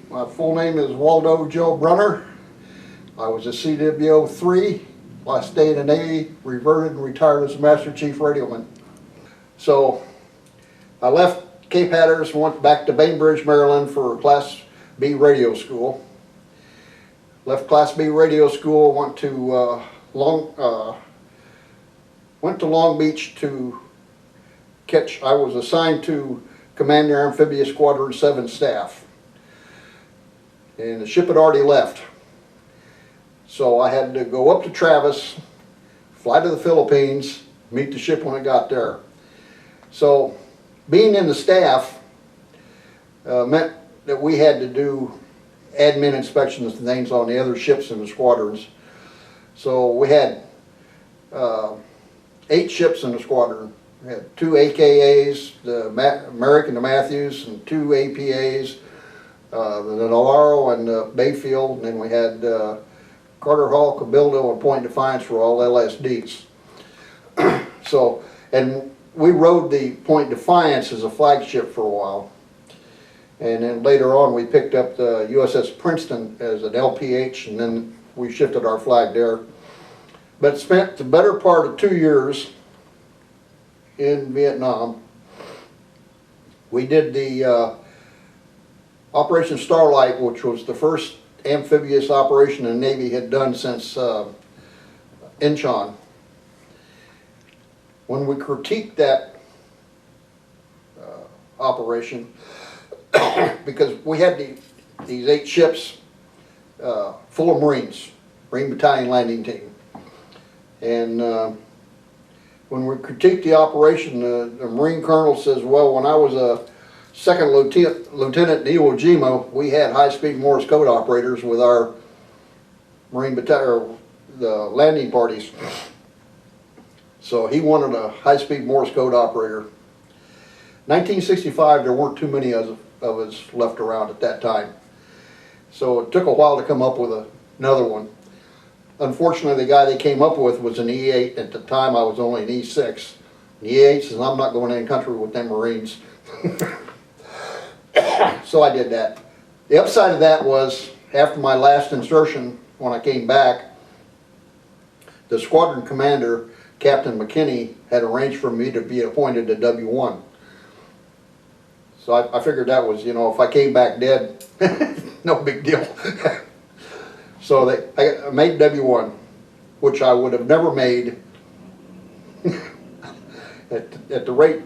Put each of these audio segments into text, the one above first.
My full name is Waldo Joe Brunner. I was a CWO 3, last day in the Navy, reverted and retired as a Master Chief Radioman. So I left Cape Hatteras and went back to Bainbridge, Maryland for Class B radio school. Left Class B radio school, went to Long Beach to catch. I was assigned to command their Amphibious Squadron 7 staff. And the ship had already left. So I had to go up to Travis, fly to the Philippines, meet the ship when it got there. So being in the staff meant that we had to do admin inspections and things on the other ships in the squadrons. So we had 8 ships in the squadron. We had 2 AKAs, the American, the Matthews, and 2 APAs, the Navarro and the Bayfield, and then we had Carter Hall, Cabildo, and Point Defiance were all LSDs. So, and we rode the Point Defiance as a flagship for a while. And then later on we picked up the USS Princeton as an LPH, and then we shifted our flag there. But spent the better part of 2 years in Vietnam. We did the Operation Starlite, which was the first amphibious operation the Navy had done since Incheon. When we critiqued that operation, because we had these 8 ships full of Marines, Marine Battalion Landing Team. And when we critiqued the operation, the Marine Colonel says, well, when I was a second lieutenant in Iwo Jima, we had high-speed Morse code operators with our Marine Battalion, the landing parties. So he wanted a high-speed Morse code operator. 1965, there weren't too many of us left around at that time. So it took a while to come up with another one. Unfortunately, the guy they came up with was an E8. At the time, I was only an E6. The E8 says, I'm not going in country with them Marines. So I did that. The upside of that was, after my last insertion, when I came back, the squadron commander, Captain McKinney, had arranged for me to be appointed to W1. So I figured that was, you know, if I came back dead, no big deal. So I made W1, which I would have never made at the rate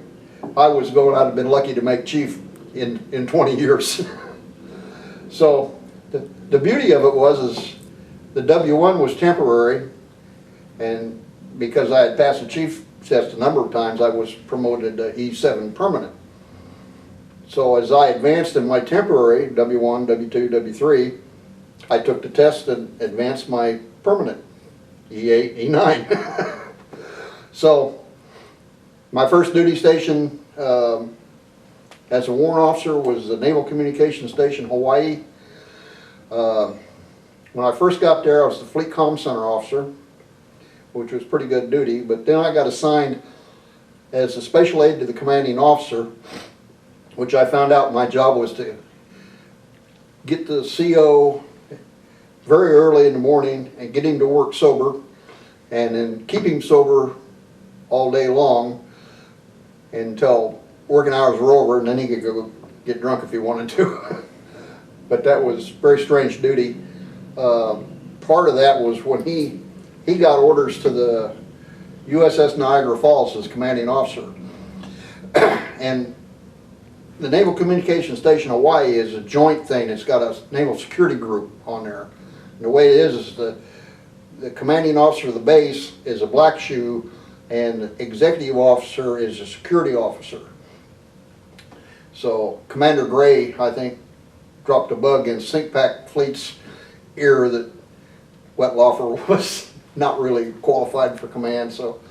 I was going. I'd have been lucky to make chief in 20 years. So the beauty of it was the W1 was temporary, and because I had passed the chief test a number of times, I was promoted to E7 permanent. So as I advanced in my temporary W1, W2, W3, I took the test and advanced my permanent E8, E9. So my first duty station as a warrant officer was the Naval Communications Station, Hawaii. When I first got there, I was the Fleet Comm Center officer, which was pretty good duty, but then I got assigned as a special aide to the commanding officer, which I found out my job was to get the CO very early in the morning and get him to work sober, and then keep him sober all day long until working hours were over, and then he could go get drunk if he wanted to. But that was very strange duty. Part of that was when he got orders to the USS Niagara Falls as commanding officer. And the Naval Communications Station Hawaii is a joint thing. It's got a naval security group on there. And the way it is the commanding officer of the base is a black shoe, and the executive officer is a security officer. So Commander Gray, I think, dropped a bug in Sinkpack Fleet's ear that Wettlaufer was not really qualified for command. So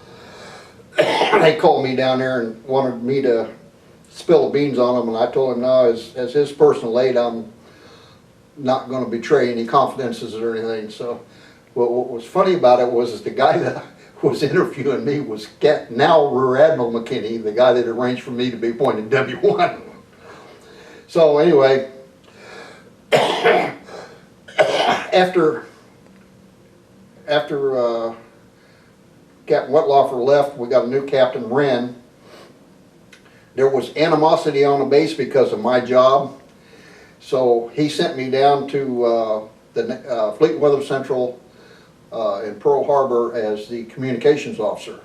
they called me down there and wanted me to spill the beans on him, and I told him, no, as his personal aide, I'm not going to betray any confidences or anything. So what was funny about it was the guy that was interviewing me was now Rear Admiral McKinney, the guy that arranged for me to be appointed W1. So anyway, after Captain Wetlaufer left, we got a new Captain Wren. There was animosity on the base because of my job, so he sent me down to the Fleet Weather Central in Pearl Harbor as the communications officer.